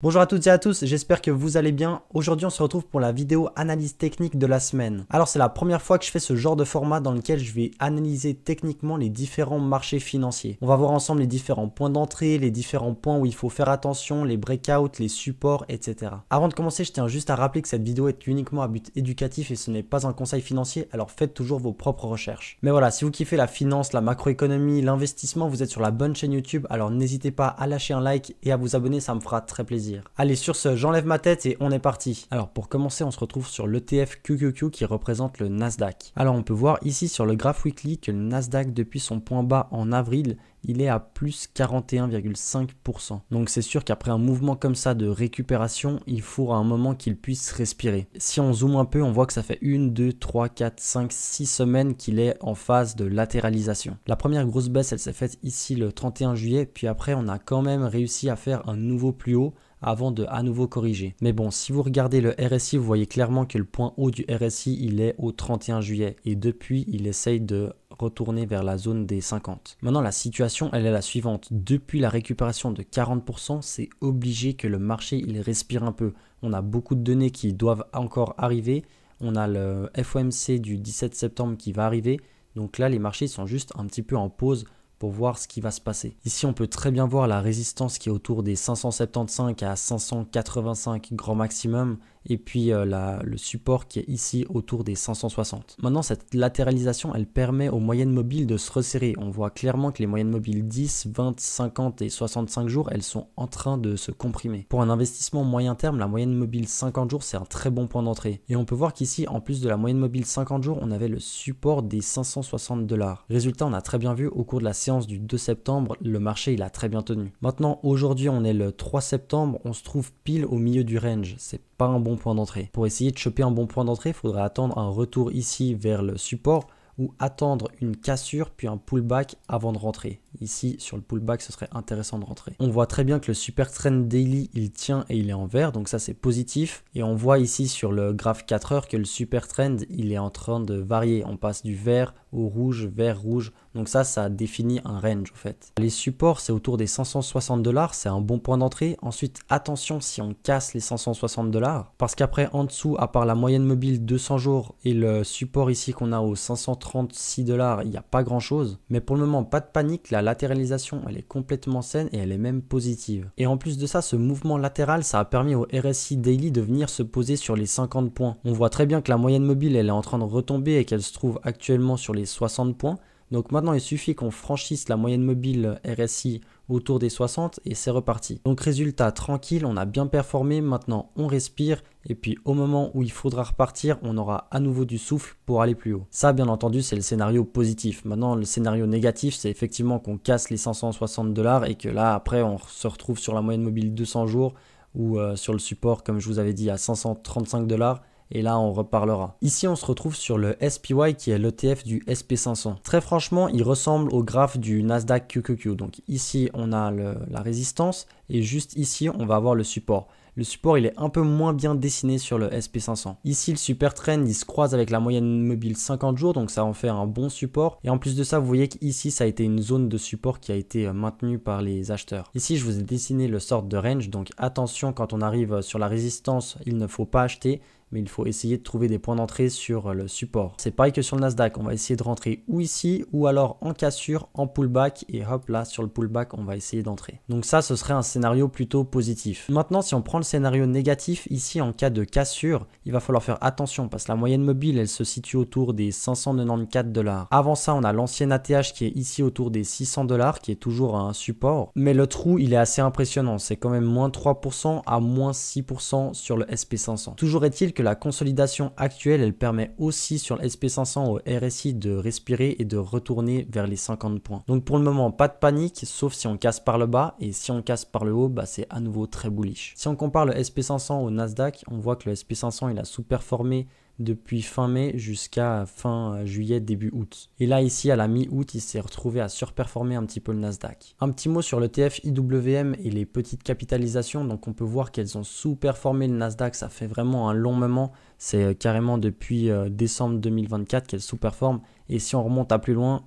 Bonjour à toutes et à tous, j'espère que vous allez bien. Aujourd'hui on se retrouve pour la vidéo analyse technique de la semaine. Alors c'est la première fois que je fais ce genre de format dans lequel je vais analyser techniquement les différents marchés financiers. On va voir ensemble les différents points d'entrée, les différents points où il faut faire attention, les breakouts, les supports, etc. Avant de commencer, je tiens juste à rappeler que cette vidéo est uniquement à but éducatif et ce n'est pas un conseil financier, alors faites toujours vos propres recherches. Mais voilà, si vous kiffez la finance, la macroéconomie, l'investissement, vous êtes sur la bonne chaîne YouTube, alors n'hésitez pas à lâcher un like et à vous abonner, ça me fera très plaisir. Allez, sur ce, j'enlève ma tête et on est parti. Alors pour commencer, on se retrouve sur l'ETF QQQ qui représente le Nasdaq. Alors on peut voir ici sur le graph weekly que le Nasdaq depuis son point bas en avril, il est à plus 41,5%. Donc c'est sûr qu'après un mouvement comme ça de récupération, il faut à un moment qu'il puisse respirer. Si on zoome un peu, on voit que ça fait 1, 2, 3, 4, 5, 6 semaines qu'il est en phase de latéralisation. La première grosse baisse, elle s'est faite ici le 31 juillet, puis après on a quand même réussi à faire un nouveau plus haut avant de à nouveau corriger. Mais bon, si vous regardez le RSI, vous voyez clairement que le point haut du RSI, il est au 31 juillet et depuis, il essaye de retourner vers la zone des 50. Maintenant, la situation, elle est la suivante. Depuis la récupération de 40%, c'est obligé que le marché, il respire un peu. On a beaucoup de données qui doivent encore arriver. On a le FOMC du 17 septembre qui va arriver. Donc là, les marchés sont juste un petit peu en pause pour voir ce qui va se passer. Ici, on peut très bien voir la résistance qui est autour des 575 à 585 grand maximum et puis le support qui est ici autour des 560. Maintenant, cette latéralisation, elle permet aux moyennes mobiles de se resserrer. On voit clairement que les moyennes mobiles 10, 20, 50 et 65 jours, elles sont en train de se comprimer. Pour un investissement moyen terme, la moyenne mobile 50 jours, c'est un très bon point d'entrée. Et on peut voir qu'ici, en plus de la moyenne mobile 50 jours, on avait le support des 560$. Résultat, on a très bien vu au cours de la séance du 2 septembre, le marché, il a très bien tenu. Maintenant, aujourd'hui, on est le 3 septembre, on se trouve pile au milieu du range. C'est pas un bon point d'entrée. Pour essayer de choper un bon point d'entrée, il faudrait attendre un retour ici vers le support ou attendre une cassure puis un pullback avant de rentrer. Ici, sur le pullback, ce serait intéressant de rentrer. On voit très bien que le super trend daily, il tient et il est en vert, donc ça c'est positif. Et on voit ici sur le graphe 4 heures que le super trend, il est en train de varier. On passe du vert au rouge, vert, rouge. Donc ça définit un range en fait. Les supports, c'est autour des 560$, c'est un bon point d'entrée. Ensuite, attention si on casse les 560$, parce qu'après, en dessous, à part la moyenne mobile 200 jours et le support ici qu'on a aux 536$, il n'y a pas grand chose. Mais pour le moment, pas de panique, la latéralisation, elle est complètement saine et elle est même positive. Et en plus de ça, ce mouvement latéral, ça a permis au RSI Daily de venir se poser sur les 50 points. On voit très bien que la moyenne mobile, elle est en train de retomber et qu'elle se trouve actuellement sur les 60 points. Donc maintenant, il suffit qu'on franchisse la moyenne mobile RSI autour des 60 et c'est reparti. Donc résultat, tranquille, on a bien performé. Maintenant, on respire et puis au moment où il faudra repartir, on aura à nouveau du souffle pour aller plus haut. Ça, bien entendu, c'est le scénario positif. Maintenant, le scénario négatif, c'est effectivement qu'on casse les 560$ et que là, après, on se retrouve sur la moyenne mobile 200 jours ou sur le support, comme je vous avais dit, à 535$. Et là, on reparlera. Ici, on se retrouve sur le SPY qui est l'ETF du SP500. Très franchement, il ressemble au graphe du Nasdaq QQQ. Donc ici, on a la résistance et juste ici, on va avoir le support. Le support, il est un peu moins bien dessiné sur le SP500. Ici, le super trend, il se croise avec la moyenne mobile 50 jours, donc ça en fait un bon support. Et en plus de ça, vous voyez qu'ici, ça a été une zone de support qui a été maintenue par les acheteurs. Ici, je vous ai dessiné le sort de range, donc attention, quand on arrive sur la résistance, il ne faut pas acheter, mais il faut essayer de trouver des points d'entrée sur le support. C'est pareil que sur le Nasdaq, on va essayer de rentrer ou ici, ou alors en cassure, en pullback, et hop là, sur le pullback, on va essayer d'entrer. Donc ça, ce serait un scénario plutôt positif. Maintenant, si on prend le scénario négatif, ici, en cas de cassure, il va falloir faire attention, parce que la moyenne mobile, elle se situe autour des 594$. Avant ça, on a l'ancienne ATH qui est ici autour des 600$, qui est toujours un support. Mais le trou, il est assez impressionnant, c'est quand même moins 3% à moins 6% sur le SP500. Toujours est-il que la consolidation actuelle, elle permet aussi sur le SP500 au RSI de respirer et de retourner vers les 50 points. Donc pour le moment, pas de panique, sauf si on casse par le bas, et si on casse par le haut, bah c'est à nouveau très bullish. Si on compare le SP500 au Nasdaq, on voit que le SP500, il a sous-performé depuis fin mai jusqu'à fin juillet, début août. Et là, ici, à la mi-août, il s'est retrouvé à surperformer un petit peu le Nasdaq. Un petit mot sur l'ETF IWM et les petites capitalisations. Donc, on peut voir qu'elles ont sous-performé le Nasdaq. Ça fait vraiment un long moment. C'est carrément depuis décembre 2024 qu'elles sous-performent. Et si on remonte à plus loin,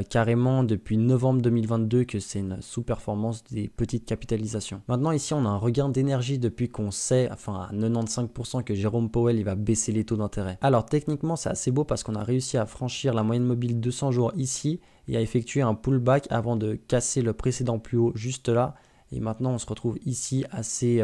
carrément depuis novembre 2022 que c'est une sous-performance des petites capitalisations. Maintenant ici on a un regain d'énergie depuis qu'on sait, enfin à 95% que Jérôme Powell il va baisser les taux d'intérêt. Alors techniquement c'est assez beau parce qu'on a réussi à franchir la moyenne mobile 200 jours ici et à effectuer un pullback avant de casser le précédent plus haut juste là. Et maintenant on se retrouve ici assez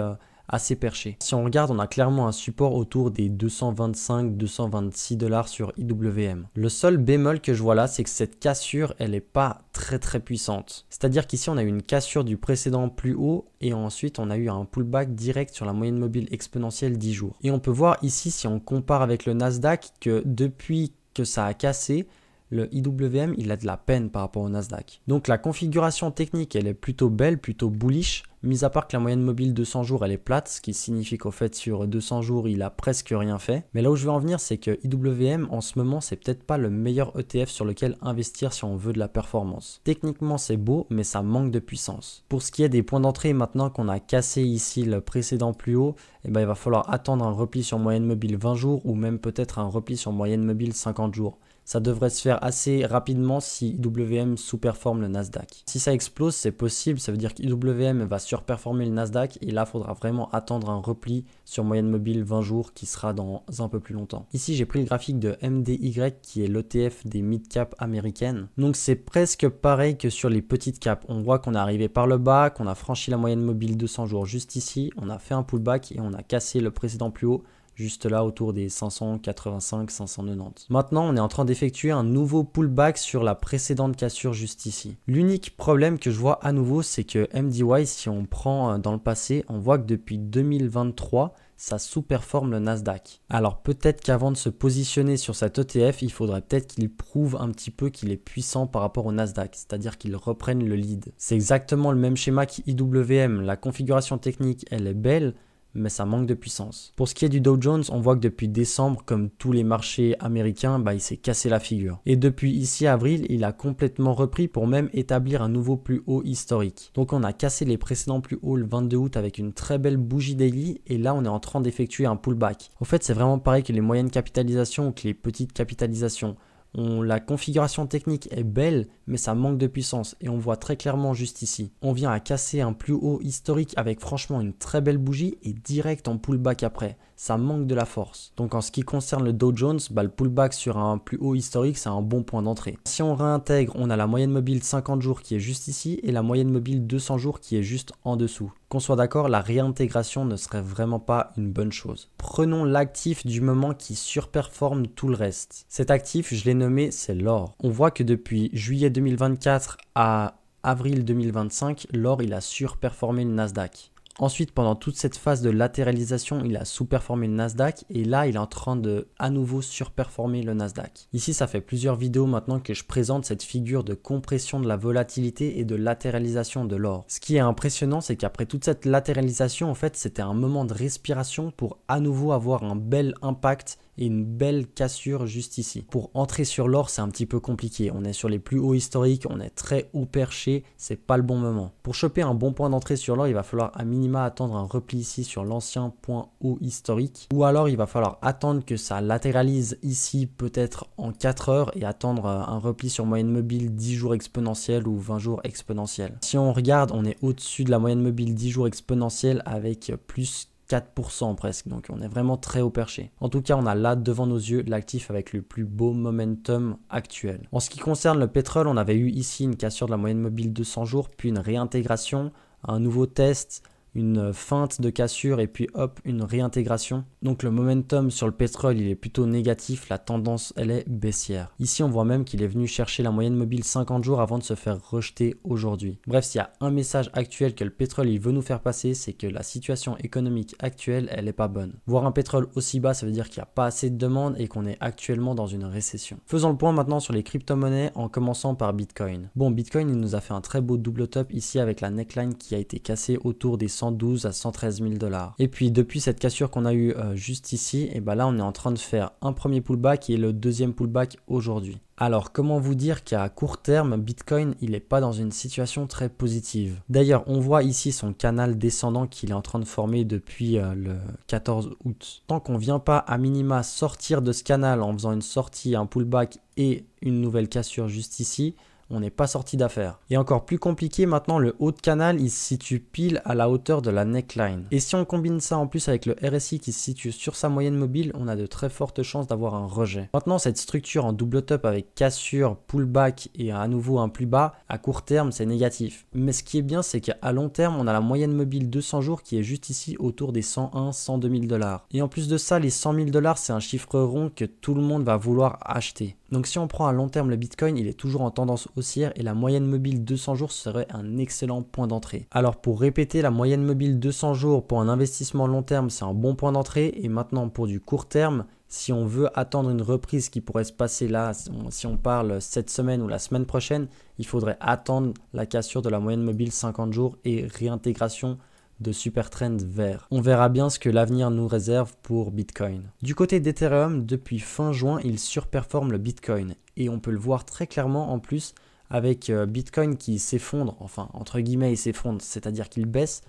perché. Si on regarde, on a clairement un support autour des 225-226 $ sur IWM. Le seul bémol que je vois là, c'est que cette cassure, elle n'est pas très puissante. C'est-à-dire qu'ici, on a eu une cassure du précédent plus haut et ensuite, on a eu un pullback direct sur la moyenne mobile exponentielle 10 jours. Et on peut voir ici, si on compare avec le Nasdaq, que depuis que ça a cassé, le IWM, il a de la peine par rapport au Nasdaq. Donc la configuration technique, elle est plutôt belle, plutôt bullish, mis à part que la moyenne mobile 200 jours, elle est plate, ce qui signifie qu'au fait, sur 200 jours, il a presque rien fait. Mais là où je veux en venir, c'est que IWM, en ce moment, c'est peut-être pas le meilleur ETF sur lequel investir si on veut de la performance. Techniquement, c'est beau, mais ça manque de puissance. Pour ce qui est des points d'entrée, maintenant qu'on a cassé ici le précédent plus haut, eh ben, il va falloir attendre un repli sur moyenne mobile 20 jours ou même peut-être un repli sur moyenne mobile 50 jours. Ça devrait se faire assez rapidement si IWM sous-performe le Nasdaq. Si ça explose, c'est possible, ça veut dire qu'IWM va surperformer le Nasdaq et là, il faudra vraiment attendre un repli sur moyenne mobile 20 jours qui sera dans un peu plus longtemps. Ici, j'ai pris le graphique de MDY qui est l'ETF des mid-cap américaines. Donc, c'est presque pareil que sur les petites caps. On voit qu'on est arrivé par le bas, qu'on a franchi la moyenne mobile 200 jours juste ici, on a fait un pullback et on a cassé le précédent plus haut juste là autour des 585-590. Maintenant, on est en train d'effectuer un nouveau pullback sur la précédente cassure juste ici. L'unique problème que je vois à nouveau, c'est que MDY, si on prend dans le passé, on voit que depuis 2023, ça sous-performe le Nasdaq. Alors peut-être qu'avant de se positionner sur cet ETF, il faudrait peut-être qu'il prouve un petit peu qu'il est puissant par rapport au Nasdaq, c'est-à-dire qu'il reprenne le lead. C'est exactement le même schéma qu'IWM. La configuration technique, elle est belle, mais ça manque de puissance. Pour ce qui est du Dow Jones, on voit que depuis décembre, comme tous les marchés américains, il s'est cassé la figure. Et depuis ici avril, il a complètement repris pour même établir un nouveau plus haut historique. Donc on a cassé les précédents plus hauts le 22 août avec une très belle bougie daily et là on est en train d'effectuer un pullback. Au fait, c'est vraiment pareil que les moyennes capitalisations ou que les petites capitalisations. La configuration technique est belle, mais ça manque de puissance et on voit très clairement juste ici. On vient à casser un plus haut historique avec franchement une très belle bougie et direct en pullback après. Ça manque de la force. Donc en ce qui concerne le Dow Jones, le pullback sur un plus haut historique, c'est un bon point d'entrée. Si on réintègre, on a la moyenne mobile 50 jours qui est juste ici et la moyenne mobile 200 jours qui est juste en dessous. Qu'on soit d'accord, la réintégration ne serait vraiment pas une bonne chose. Prenons l'actif du moment qui surperforme tout le reste. Cet actif, je l'ai nommé, c'est l'or. On voit que depuis juillet 2024 à avril 2025, l'or il a surperformé le Nasdaq. Ensuite, pendant toute cette phase de latéralisation, il a sous-performé le Nasdaq et là, il est en train de à nouveau surperformer le Nasdaq. Ici, ça fait plusieurs vidéos maintenant que je présente cette figure de compression de la volatilité et de latéralisation de l'or. Ce qui est impressionnant, c'est qu'après toute cette latéralisation, en fait, c'était un moment de respiration pour à nouveau avoir un bel impact et une belle cassure juste ici. Pour entrer sur l'or, c'est un petit peu compliqué. On est sur les plus hauts historiques, on est très haut perché, c'est pas le bon moment. Pour choper un bon point d'entrée sur l'or, il va falloir à minima attendre un repli ici sur l'ancien point haut historique. Ou alors, il va falloir attendre que ça latéralise ici peut-être en 4 heures et attendre un repli sur moyenne mobile 10 jours exponentielle ou 20 jours exponentielle. Si on regarde, on est au-dessus de la moyenne mobile 10 jours exponentielle avec plus 4% presque, donc on est vraiment très haut perché. En tout cas, on a là devant nos yeux l'actif avec le plus beau momentum actuel. En ce qui concerne le pétrole, on avait eu ici une cassure de la moyenne mobile 200 jours, puis une réintégration, un nouveau test, une feinte de cassure et puis hop, une réintégration. Donc le momentum sur le pétrole, il est plutôt négatif, la tendance, elle est baissière. Ici, on voit même qu'il est venu chercher la moyenne mobile 50 jours avant de se faire rejeter aujourd'hui. Bref, s'il y a un message actuel que le pétrole, il veut nous faire passer, c'est que la situation économique actuelle, elle est pas bonne. Voir un pétrole aussi bas, ça veut dire qu'il n'y a pas assez de demande et qu'on est actuellement dans une récession. Faisons le point maintenant sur les crypto-monnaies en commençant par Bitcoin. Bon, Bitcoin, il nous a fait un très beau double top ici avec la neckline qui a été cassée autour des 112 à 113 000 $. Et puis depuis cette cassure qu'on a eu juste ici, et là on est en train de faire un premier pullback et le deuxième pullback aujourd'hui. Alors comment vous dire qu'à court terme, Bitcoin il n'est pas dans une situation très positive. D'ailleurs on voit ici son canal descendant qu'il est en train de former depuis le 14 août. Tant qu'on ne vient pas à minima sortir de ce canal en faisant une sortie, un pullback et une nouvelle cassure juste ici, on n'est pas sorti d'affaire. Et encore plus compliqué maintenant, le haut de canal il se situe pile à la hauteur de la neckline. Et si on combine ça en plus avec le RSI qui se situe sur sa moyenne mobile, on a de très fortes chances d'avoir un rejet. Maintenant cette structure en double top avec cassure, pullback et à nouveau un plus bas, à court terme c'est négatif. Mais ce qui est bien c'est qu'à long terme on a la moyenne mobile 200 jours qui est juste ici autour des 101, 102 000 $. Et en plus de ça les 100 000 $ c'est un chiffre rond que tout le monde va vouloir acheter. Donc si on prend à long terme le Bitcoin, il est toujours en tendance haussière et la moyenne mobile 200 jours serait un excellent point d'entrée. Alors pour répéter, la moyenne mobile 200 jours pour un investissement long terme, c'est un bon point d'entrée. Et maintenant pour du court terme, si on veut attendre une reprise qui pourrait se passer là, si on parle cette semaine ou la semaine prochaine, il faudrait attendre la cassure de la moyenne mobile 50 jours et réintégration de super trend vert. On verra bien ce que l'avenir nous réserve pour Bitcoin. Du côté d'Ethereum, depuis fin juin, il surperforme le Bitcoin. Et on peut le voir très clairement en plus avec Bitcoin qui s'effondre, enfin entre guillemets il s'effondre, c'est-à-dire qu'il baisse,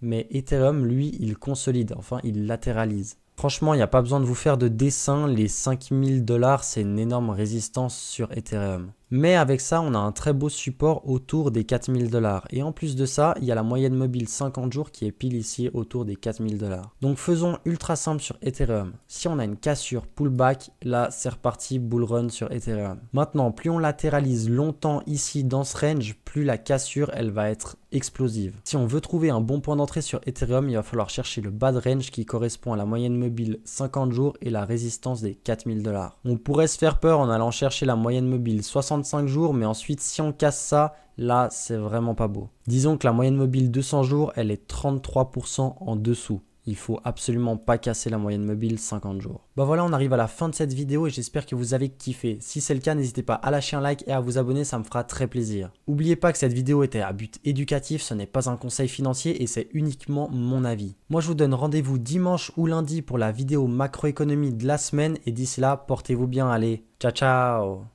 mais Ethereum lui il consolide, enfin il latéralise. Franchement, il n'y a pas besoin de vous faire de dessin, les 5000 $, c'est une énorme résistance sur Ethereum. Mais avec ça, on a un très beau support autour des 4000 $. Et en plus de ça, il y a la moyenne mobile 50 jours qui est pile ici autour des 4000 $. Donc faisons ultra simple sur Ethereum. Si on a une cassure pullback, là c'est reparti bull run sur Ethereum. Maintenant, plus on latéralise longtemps ici dans ce range, plus la cassure elle va être explosive. Si on veut trouver un bon point d'entrée sur Ethereum, il va falloir chercher le bas de range qui correspond à la moyenne mobile 50 jours et la résistance des 4000 $. On pourrait se faire peur en allant chercher la moyenne mobile 65 jours, mais ensuite si on casse ça, là c'est vraiment pas beau. Disons que la moyenne mobile 200 jours, elle est 33% en dessous. Il faut absolument pas casser la moyenne mobile 50 jours. Bah voilà, on arrive à la fin de cette vidéo et j'espère que vous avez kiffé. Si c'est le cas, n'hésitez pas à lâcher un like et à vous abonner, ça me fera très plaisir. N'oubliez pas que cette vidéo était à but éducatif, ce n'est pas un conseil financier et c'est uniquement mon avis. Moi je vous donne rendez-vous dimanche ou lundi pour la vidéo macroéconomie de la semaine et d'ici là, portez-vous bien, allez, ciao ciao.